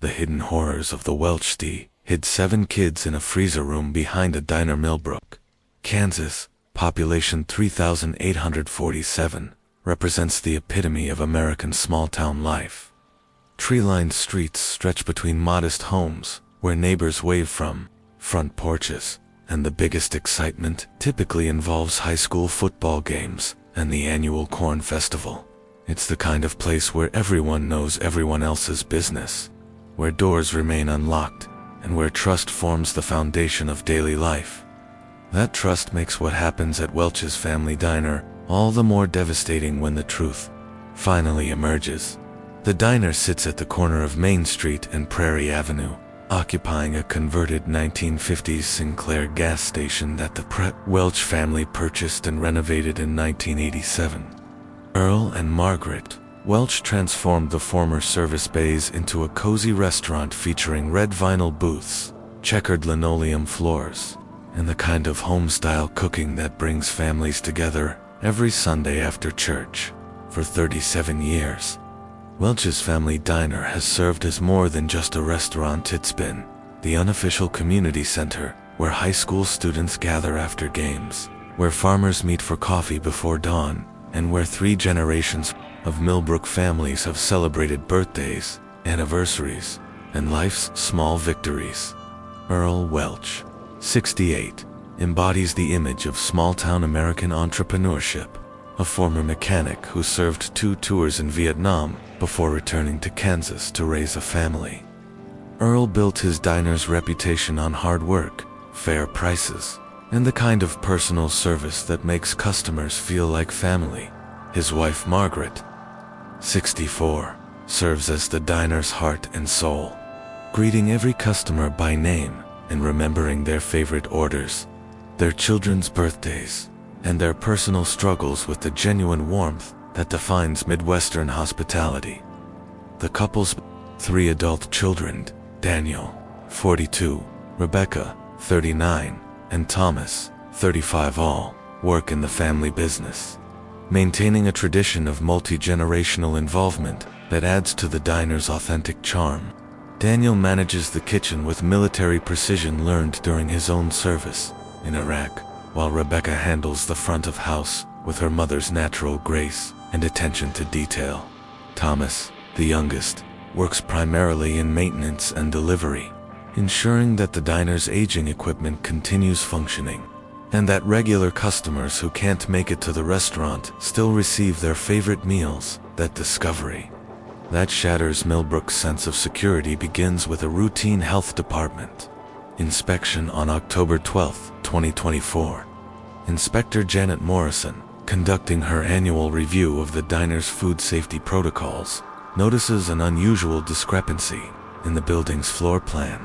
The hidden horrors of the WelchsThey hid 7 kids in a freezer room behind a diner. Millbrook, Kansas, population 3,847, represents the epitome of American small-town life. Tree-lined streets stretch between modest homes, where neighbors wave from front porches, and the biggest excitement typically involves high school football games and the annual corn festival. It's the kind of place where everyone knows everyone else's business, where doors remain unlocked, and where trust forms the foundation of daily life. That trust makes what happens at Welch's Family Diner all the more devastating when the truth finally emerges. The diner sits at the corner of Main Street and Prairie Avenue, occupying a converted 1950s Sinclair gas station that the Welch family purchased and renovated in 1987. Earl and Margaret Welch transformed the former service bays into a cozy restaurant featuring red vinyl booths, checkered linoleum floors, and the kind of home-style cooking that brings families together every Sunday after church. For 37 years, Welch's Family Diner has served as more than just a restaurant. It's been the unofficial community center where high school students gather after games, where farmers meet for coffee before dawn, and where 3 generations of Millbrook families have celebrated birthdays, anniversaries, and life's small victories. Earl Welch, 68, embodies the image of small-town American entrepreneurship, a former mechanic who served 2 tours in Vietnam before returning to Kansas to raise a family. Earl built his diner's reputation on hard work, fair prices, and the kind of personal service that makes customers feel like family. His wife Margaret, 64, serves as the diner's heart and soul, greeting every customer by name and remembering their favorite orders, their children's birthdays, and their personal struggles with the genuine warmth that defines Midwestern hospitality. The couple's 3 adult children, Daniel, 42, Rebecca, 39, and Thomas, 35, all work in the family business, maintaining a tradition of multi-generational involvement that adds to the diner's authentic charm. Daniel manages the kitchen with military precision learned during his own service in Iraq, while Rebecca handles the front of house with her mother's natural grace and attention to detail. Thomas, the youngest, works primarily in maintenance and delivery, ensuring that the diner's aging equipment continues functioning, and that regular customers who can't make it to the restaurant still receive their favorite meals. That discovery that shatters Millbrook's sense of security begins with a routine health department inspection on October 12, 2024. Inspector Janet Morrison, conducting her annual review of the diner's food safety protocols, notices an unusual discrepancy in the building's floor plan.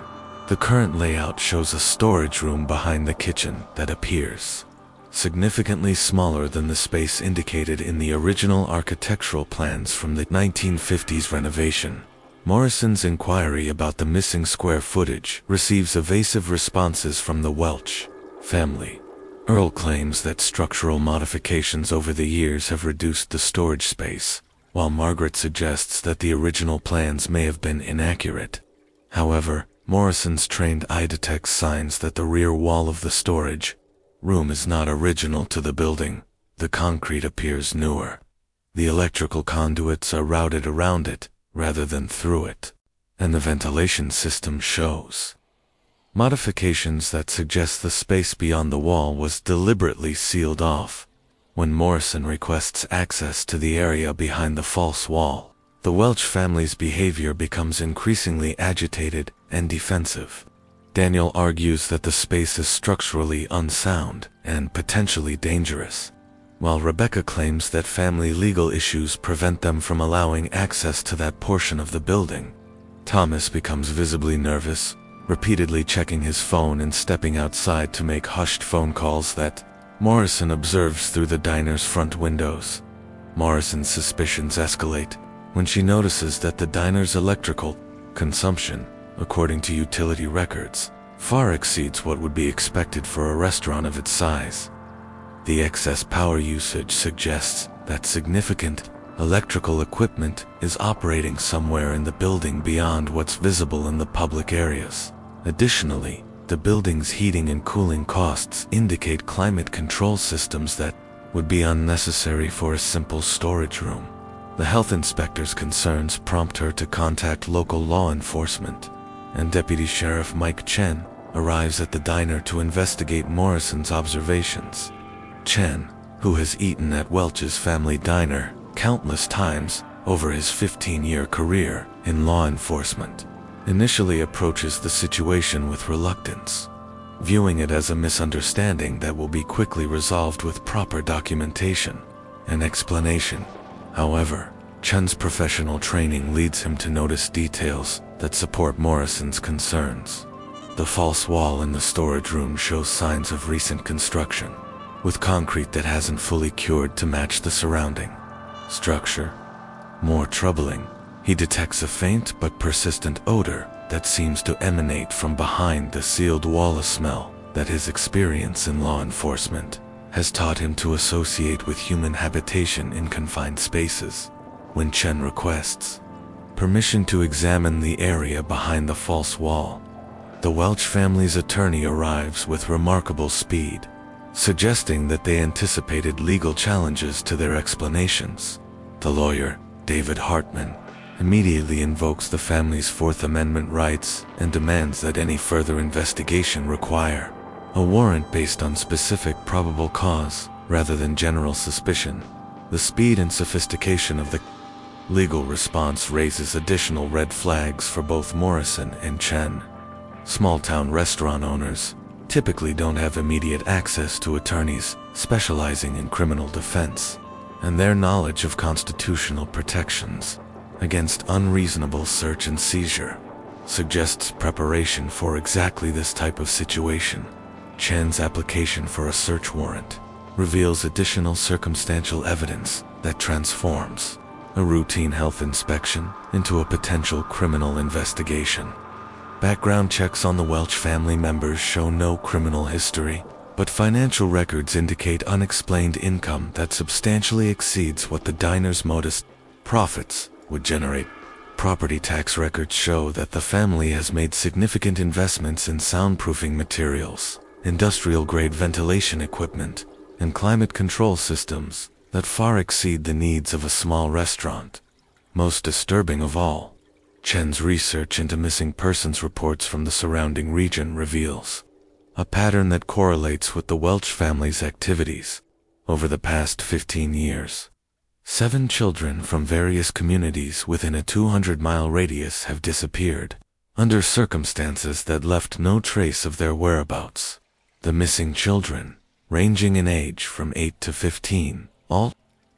The current layout shows a storage room behind the kitchen that appears significantly smaller than the space indicated in the original architectural plans from the 1950s renovation. Morrison's inquiry about the missing square footage receives evasive responses from the Welch family. Earl claims that structural modifications over the years have reduced the storage space, while Margaret suggests that the original plans may have been inaccurate. However, Morrison's trained eye detects signs that the rear wall of the storage room is not original to the building. The concrete appears newer. The electrical conduits are routed around it rather than through it, and the ventilation system shows modifications that suggest the space beyond the wall was deliberately sealed off. When Morrison requests access to the area behind the false wall, the Welch family's behavior becomes increasingly agitated and defensive. Daniel argues that the space is structurally unsound and potentially dangerous, while Rebecca claims that family legal issues prevent them from allowing access to that portion of the building. Thomas becomes visibly nervous, repeatedly checking his phone and stepping outside to make hushed phone calls that Morrison observes through the diner's front windows. Morrison's suspicions escalate when she notices that the diner's electrical consumption, according to utility records, far exceeds what would be expected for a restaurant of its size. The excess power usage suggests that significant Electrical equipment is operating somewhere in the building beyond what's visible in the public areas. Additionally, the building's heating and cooling costs indicate climate control systems that would be unnecessary for a simple storage room. The health inspector's concerns prompt her to contact local law enforcement, and Deputy Sheriff Mike Chen arrives at the diner to investigate Morrison's observations. Chen, who has eaten at Welch's family diner countless times over his 15-year career in law enforcement, initially approaches the situation with reluctance, viewing it as a misunderstanding that will be quickly resolved with proper documentation and explanation. However, Chen's professional training leads him to notice details that support Morrison's concerns. The false wall in the storage room shows signs of recent construction, with concrete that hasn't fully cured to match the surrounding structure. More troubling, he detects a faint but persistent odor that seems to emanate from behind the sealed wall, a smell that his experience in law enforcement has taught him to associate with human habitation in confined spaces. When Chen requests permission to examine the area behind the false wall, the Welch family's attorney arrives with remarkable speed, suggesting that they anticipated legal challenges to their explanations. The lawyer, David Hartman, immediately invokes the family's Fourth Amendment rights and demands that any further investigation require a warrant based on specific probable cause rather than general suspicion. The speed and sophistication of the legal response raises additional red flags for both Morrison and Chen. Small-town restaurant owners typically don't have immediate access to attorneys specializing in criminal defense, and their knowledge of constitutional protections against unreasonable search and seizure suggests preparation for exactly this type of situation. Chen's application for a search warrant reveals additional circumstantial evidence that transforms a routine health inspection into a potential criminal investigation. Background checks on the Welch family members show no criminal history, but financial records indicate unexplained income that substantially exceeds what the diner's modest profits would generate. Property tax records show that the family has made significant investments in soundproofing materials, industrial-grade ventilation equipment, and climate control systems that far exceed the needs of a small restaurant. Most disturbing of all, Chen's research into missing persons reports from the surrounding region reveals a pattern that correlates with the Welch family's activities over the past 15 years. 7 children from various communities within a 200-mile radius have disappeared, under circumstances that left no trace of their whereabouts. The missing children, ranging in age from 8 to 15, all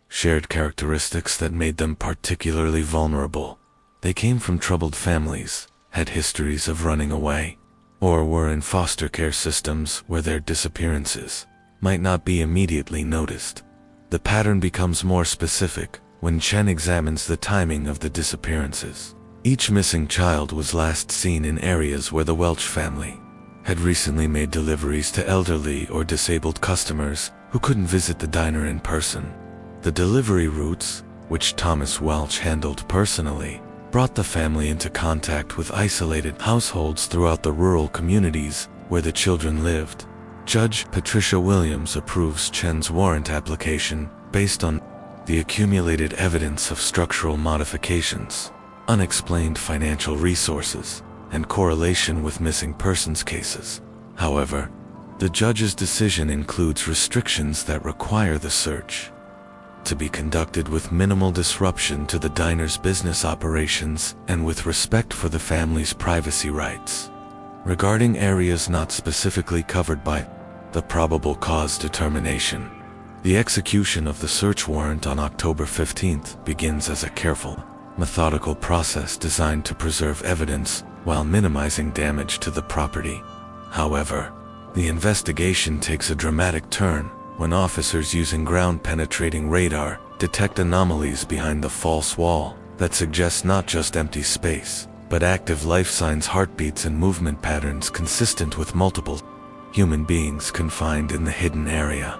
shared characteristics that made them particularly vulnerable. They came from troubled families, had histories of running away, or were in foster care systems where their disappearances might not be immediately noticed. The pattern becomes more specific when Chen examines the timing of the disappearances. Each missing child was last seen in areas where the Welch family had recently made deliveries to elderly or disabled customers who couldn't visit the diner in person. The delivery routes, which Thomas Welch handled personally, brought the family into contact with isolated households throughout the rural communities where the children lived. Judge Patricia Williams approves Chen's warrant application based on the accumulated evidence of structural modifications, unexplained financial resources, and correlation with missing persons cases. However, the judge's decision includes restrictions that require the search to be conducted with minimal disruption to the diner's business operations and with respect for the family's privacy rights. Regarding areas not specifically covered by the probable cause determination, the execution of the search warrant on October 15th begins as a careful, methodical process designed to preserve evidence while minimizing damage to the property. However, the investigation takes a dramatic turn when officers using ground-penetrating radar detect anomalies behind the false wall that suggest not just empty space, but active life signs, heartbeats, and movement patterns consistent with multiple human beings confined in the hidden area.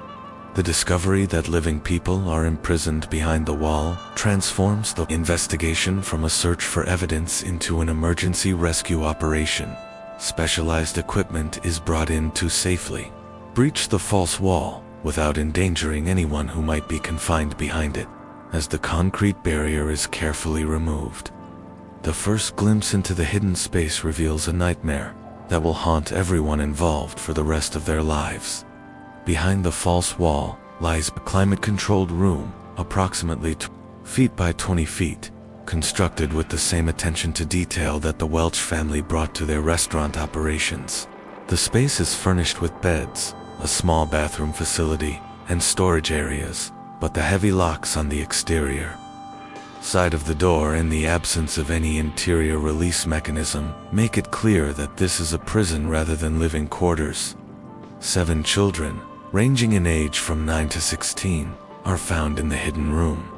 The discovery that living people are imprisoned behind the wall transforms the investigation from a search for evidence into an emergency rescue operation. Specialized equipment is brought in to safely breach the false wall without endangering anyone who might be confined behind it, as the concrete barrier is carefully removed. The first glimpse into the hidden space reveals a nightmare that will haunt everyone involved for the rest of their lives. Behind the false wall lies a climate-controlled room, approximately 2 feet by 20 feet, constructed with the same attention to detail that the Welch family brought to their restaurant operations. The space is furnished with beds, a small bathroom facility, and storage areas, but the heavy locks on the exterior side of the door and the absence of any interior release mechanism make it clear that this is a prison rather than living quarters. 7 children, ranging in age from 9 to 16, are found in the hidden room.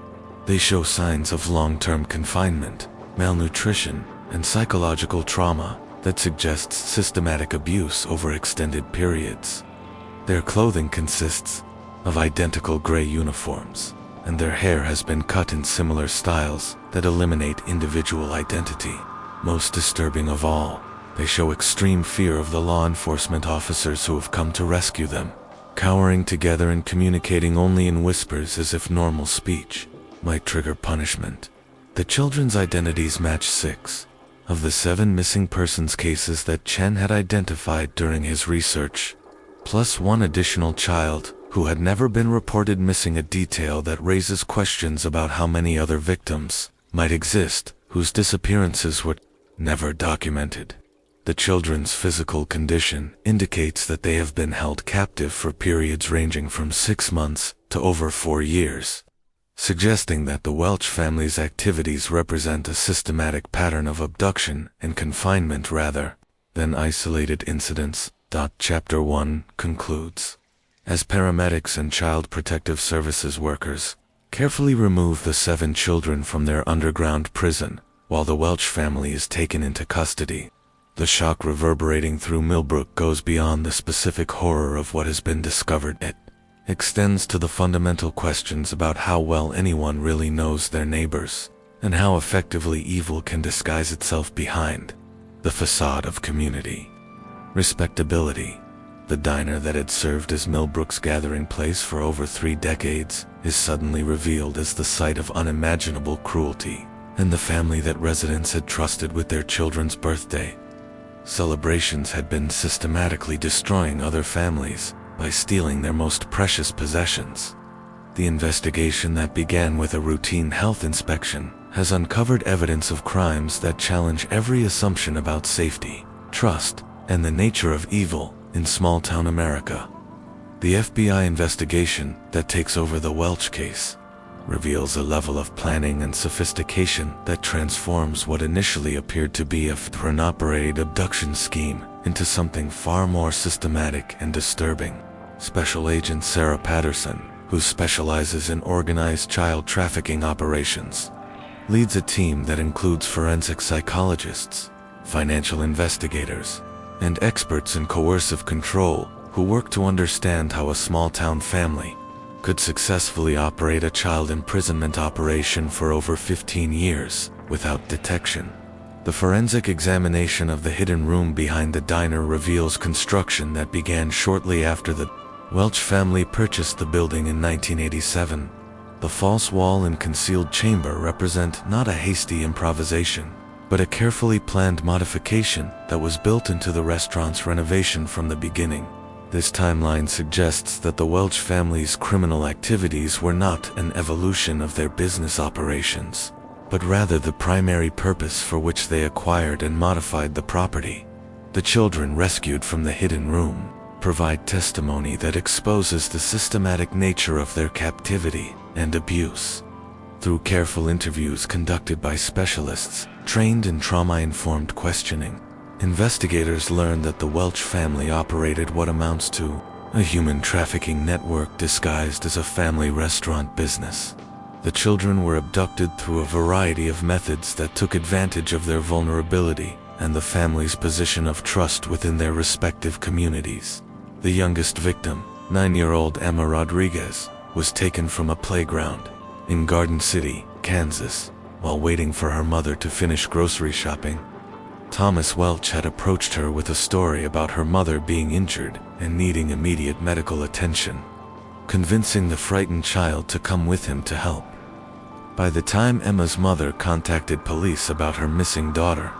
They show signs of long-term confinement, malnutrition, and psychological trauma that suggests systematic abuse over extended periods. Their clothing consists of identical gray uniforms, and their hair has been cut in similar styles that eliminate individual identity. Most disturbing of all, they show extreme fear of the law enforcement officers who have come to rescue them, cowering together and communicating only in whispers as if normal speech might trigger punishment. The children's identities match 6 of the 7 missing persons cases that Chen had identified during his research, plus 1 additional child who had never been reported missing, a detail that raises questions about how many other victims might exist whose disappearances were never documented. The children's physical condition indicates that they have been held captive for periods ranging from 6 months to over 4 years, suggesting that the Welch family's activities represent a systematic pattern of abduction and confinement rather than isolated incidents. Chapter 1 concludes. As paramedics and child protective services workers carefully remove the 7 children from their underground prison while the Welch family is taken into custody, the shock reverberating through Millbrook goes beyond the specific horror of what has been discovered. It extends to the fundamental questions about how well anyone really knows their neighbors, and how effectively evil can disguise itself behind the facade of community. Respectability. The diner that had served as Millbrook's gathering place for over 3 decades is suddenly revealed as the site of unimaginable cruelty, and the family that residents had trusted with their children's birthday celebrations had been systematically destroying other families by stealing their most precious possessions. The investigation that began with a routine health inspection has uncovered evidence of crimes that challenge every assumption about safety, trust, and the nature of evil in small-town America. The FBI investigation that takes over the Welch case reveals a level of planning and sophistication that transforms what initially appeared to be a pre-operated abduction scheme into something far more systematic and disturbing. Special Agent Sarah Patterson, who specializes in organized child trafficking operations, leads a team that includes forensic psychologists, financial investigators, and experts in coercive control who work to understand how a small-town family could successfully operate a child imprisonment operation for over 15 years without detection. The forensic examination of the hidden room behind the diner reveals construction that began shortly after the Welch family purchased the building in 1987. The false wall and concealed chamber represent not a hasty improvisation, but a carefully planned modification that was built into the restaurant's renovation from the beginning. This timeline suggests that the Welch family's criminal activities were not an evolution of their business operations, but rather the primary purpose for which they acquired and modified the property. The children rescued from the hidden room provide testimony that exposes the systematic nature of their captivity and abuse. Through careful interviews conducted by specialists trained in trauma-informed questioning, investigators learned that the Welch family operated what amounts to a human trafficking network disguised as a family restaurant business. The children were abducted through a variety of methods that took advantage of their vulnerability and the family's position of trust within their respective communities. The youngest victim, 9-year-old Emma Rodriguez was taken from a playground in Garden City, Kansas, while waiting for her mother to finish grocery shopping. Thomas Welch had approached her with a story about her mother being injured and needing immediate medical attention, convincing the frightened child to come with him to help. By the time Emma's mother contacted police about her missing daughter,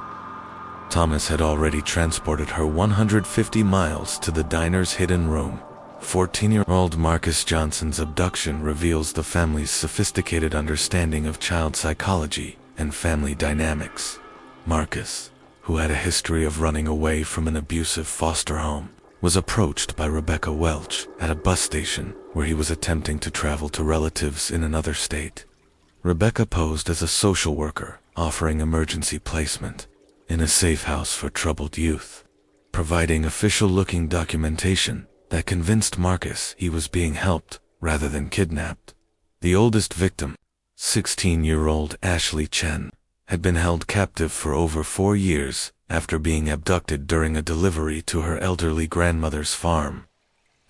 Thomas had already transported her 150 miles to the diner's hidden room. 14-year-old Marcus Johnson's abduction reveals the family's sophisticated understanding of child psychology and family dynamics. Marcus, who had a history of running away from an abusive foster home, was approached by Rebecca Welch at a bus station where he was attempting to travel to relatives in another state. Rebecca posed as a social worker, offering emergency placement in a safe house for troubled youth, providing official-looking documentation that convinced Marcus he was being helped rather than kidnapped. The oldest victim, 16-year-old Ashley Chen, had been held captive for over 4 years after being abducted during a delivery to her elderly grandmother's farm.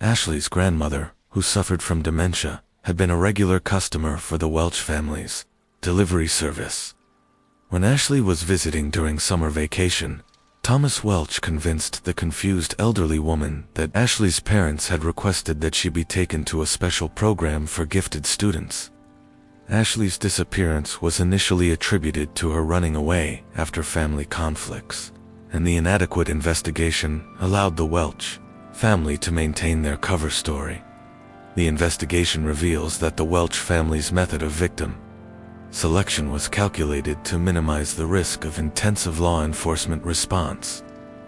Ashley's grandmother, who suffered from dementia, had been a regular customer for the Welch family's delivery service. When Ashley was visiting during summer vacation, Thomas Welch convinced the confused elderly woman that Ashley's parents had requested that she be taken to a special program for gifted students. Ashley's disappearance was initially attributed to her running away after family conflicts, and the inadequate investigation allowed the Welch family to maintain their cover story. The investigation reveals that the Welch family's method of victim selection was calculated to minimize the risk of intensive law enforcement response.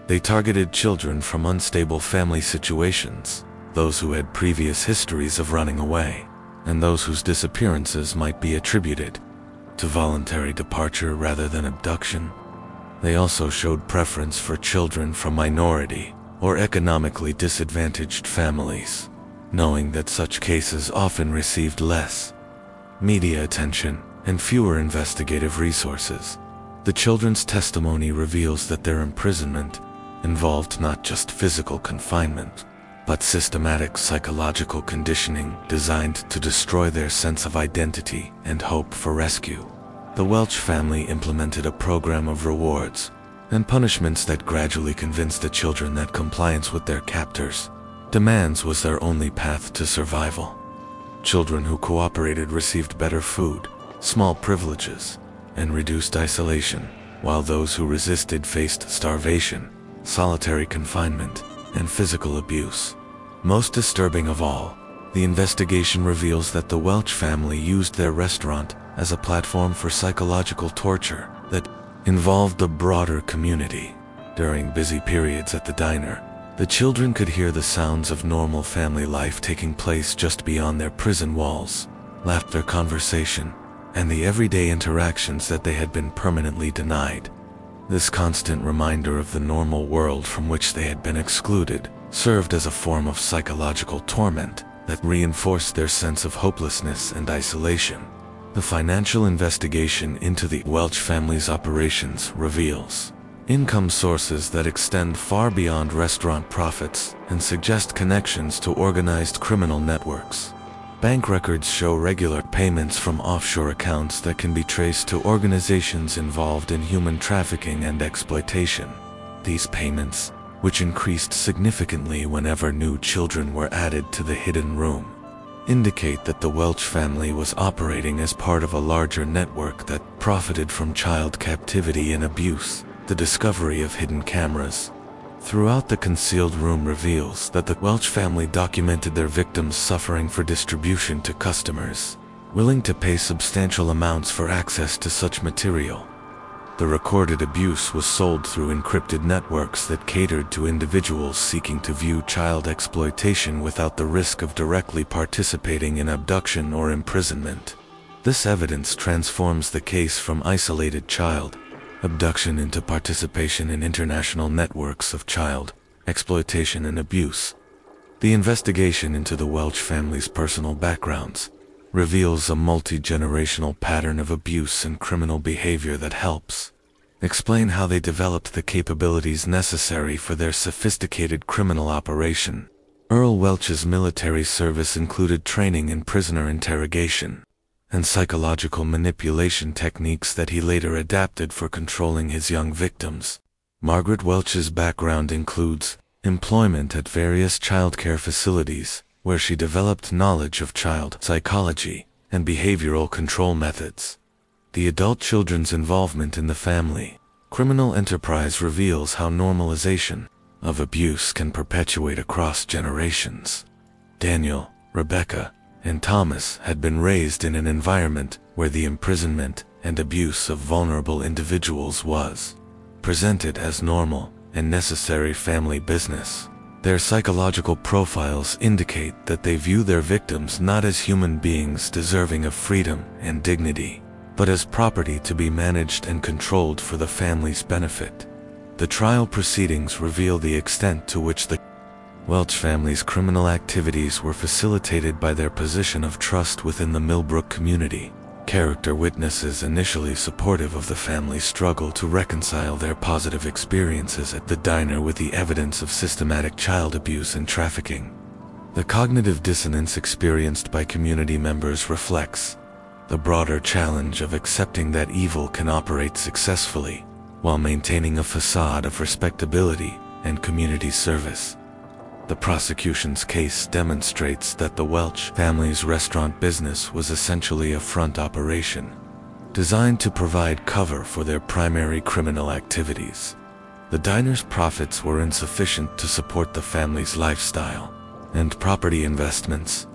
They targeted children from unstable family situations, those who had previous histories of running away, and those whose disappearances might be attributed to voluntary departure rather than abduction. They also showed preference for children from minority or economically disadvantaged families, knowing that such cases often received less media attention and fewer investigative resources. The children's testimony reveals that their imprisonment involved not just physical confinement, but systematic psychological conditioning designed to destroy their sense of identity and hope for rescue. The Welch family implemented a program of rewards and punishments that gradually convinced the children that compliance with their captors' demands was their only path to survival. Children who cooperated received better food, small privileges, and reduced isolation, while those who resisted faced starvation, solitary confinement, and physical abuse. Most disturbing of all, the investigation reveals that the Welch family used their restaurant as a platform for psychological torture that involved the broader community. During busy periods at the diner, the children could hear the sounds of normal family life taking place just beyond their prison walls, laughter, conversation, and the everyday interactions that they had been permanently denied. This constant reminder of the normal world from which they had been excluded served as a form of psychological torment that reinforced their sense of hopelessness and isolation. The financial investigation into the Welch family's operations reveals income sources that extend far beyond restaurant profits and suggest connections to organized criminal networks. Bank records show regular payments from offshore accounts that can be traced to organizations involved in human trafficking and exploitation. These payments, which increased significantly whenever new children were added to the hidden room, indicate that the Welch family was operating as part of a larger network that profited from child captivity and abuse. The discovery of hidden cameras throughout the concealed room reveals that the Welch family documented their victims' suffering for distribution to customers, willing to pay substantial amounts for access to such material. The recorded abuse was sold through encrypted networks that catered to individuals seeking to view child exploitation without the risk of directly participating in abduction or imprisonment. This evidence transforms the case from isolated child abduction into participation in international networks of child exploitation and abuse. The investigation into the Welch family's personal backgrounds reveals a multi-generational pattern of abuse and criminal behavior that helps explain how they developed the capabilities necessary for their sophisticated criminal operation. Earl Welch's military service included training in prisoner interrogation and psychological manipulation techniques that he later adapted for controlling his young victims. Margaret Welch's background includes employment at various childcare facilities, where she developed knowledge of child psychology and behavioral control methods. The adult children's involvement in the family criminal enterprise reveals how normalization of abuse can perpetuate across generations. Daniel, Rebecca, and Thomas had been raised in an environment where the imprisonment and abuse of vulnerable individuals was presented as normal and necessary family business. Their psychological profiles indicate that they view their victims not as human beings deserving of freedom and dignity, but as property to be managed and controlled for the family's benefit. The trial proceedings reveal the extent to which the Welch family's criminal activities were facilitated by their position of trust within the Millbrook community. Character witnesses initially supportive of the family's struggle to reconcile their positive experiences at the diner with the evidence of systematic child abuse and trafficking. The cognitive dissonance experienced by community members reflects the broader challenge of accepting that evil can operate successfully while maintaining a facade of respectability and community service. The prosecution's case demonstrates that the Welch family's restaurant business was essentially a front operation, designed to provide cover for their primary criminal activities. The diner's profits were insufficient to support the family's lifestyle and property investments,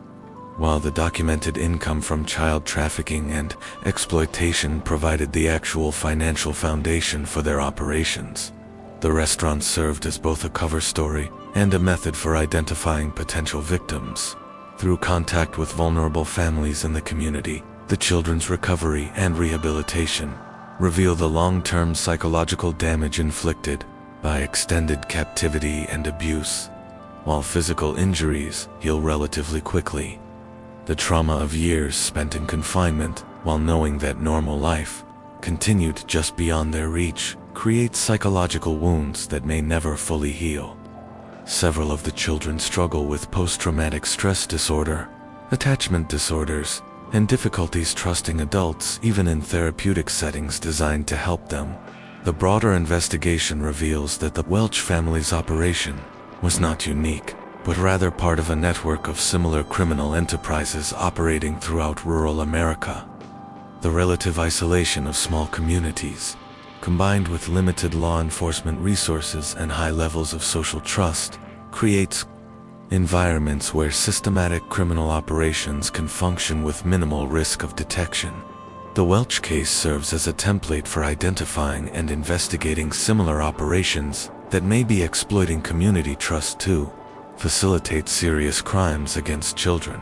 while the documented income from child trafficking and exploitation provided the actual financial foundation for their operations. The restaurant served as both a cover story and a method for identifying potential victims. Through contact with vulnerable families in the community, the children's recovery and rehabilitation reveal the long-term psychological damage inflicted by extended captivity and abuse, while physical injuries heal relatively quickly. The trauma of years spent in confinement, while knowing that normal life continued just beyond their reach, creates psychological wounds that may never fully heal. Several of the children struggle with post-traumatic stress disorder, attachment disorders, and difficulties trusting adults even in therapeutic settings designed to help them. The broader investigation reveals that the Welch family's operation was not unique, but rather part of a network of similar criminal enterprises operating throughout rural America. The relative isolation of small communities, combined with limited law enforcement resources and high levels of social trust, creates environments where systematic criminal operations can function with minimal risk of detection. The Welch case serves as a template for identifying and investigating similar operations that may be exploiting community trust to facilitate serious crimes against children.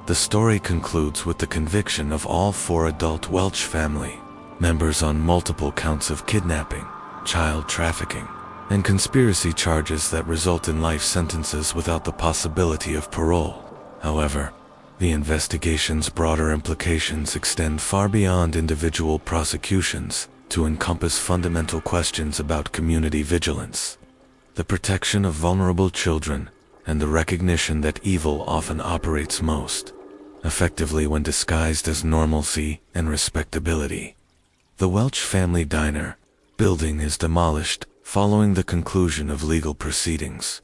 The story concludes with the conviction of all 4 adult Welch family members on multiple counts of kidnapping, child trafficking, and conspiracy charges that result in life sentences without the possibility of parole. However, the investigation's broader implications extend far beyond individual prosecutions to encompass fundamental questions about community vigilance, the protection of vulnerable children, and the recognition that evil often operates most effectively when disguised as normalcy and respectability. The Welch family diner building is demolished following the conclusion of legal proceedings,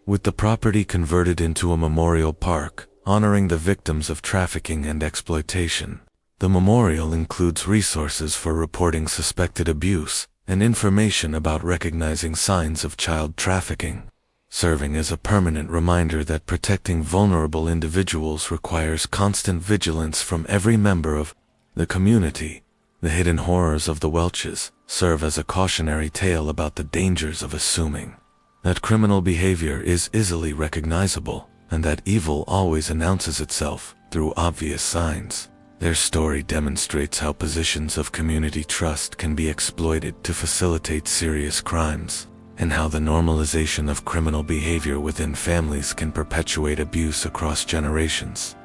with the property converted into a memorial park honoring the victims of trafficking and exploitation. The memorial includes resources for reporting suspected abuse and information about recognizing signs of child trafficking, serving as a permanent reminder that protecting vulnerable individuals requires constant vigilance from every member of the community. The hidden horrors of the Welches serve as a cautionary tale about the dangers of assuming that criminal behavior is easily recognizable and that evil always announces itself through obvious signs. Their story demonstrates how positions of community trust can be exploited to facilitate serious crimes, and how the normalization of criminal behavior within families can perpetuate abuse across generations.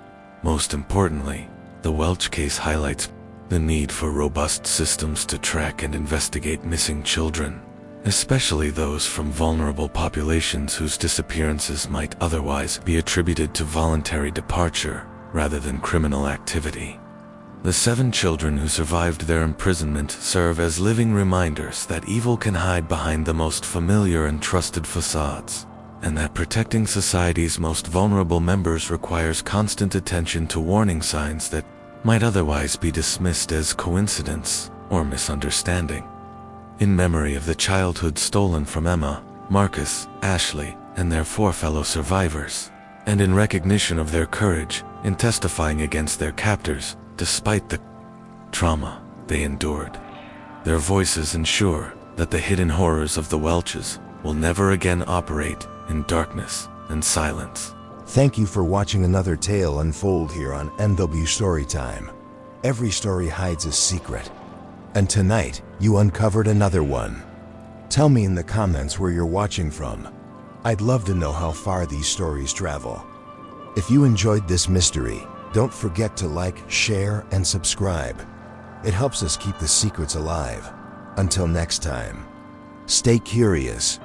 Most importantly, the Welch case highlights the need for robust systems to track and investigate missing children, especially those from vulnerable populations whose disappearances might otherwise be attributed to voluntary departure rather than criminal activity. The 7 children who survived their imprisonment serve as living reminders that evil can hide behind the most familiar and trusted facades, and that protecting society's most vulnerable members requires constant attention to warning signs that might otherwise be dismissed as coincidence or misunderstanding. In memory of the childhood stolen from Emma, Marcus, Ashley, and their 4 fellow survivors, and in recognition of their courage in testifying against their captors despite the trauma they endured, their voices ensure that the hidden horrors of the Welchs will never again operate in darkness and silence. Thank you for watching another tale unfold here on NW Storytime. Every story hides a secret, and tonight you uncovered another one. Tell me in the comments where you're watching from. I'd love to know how far these stories travel. If you enjoyed this mystery, don't forget to like, share, and subscribe. It helps us keep the secrets alive. Until next time, stay curious,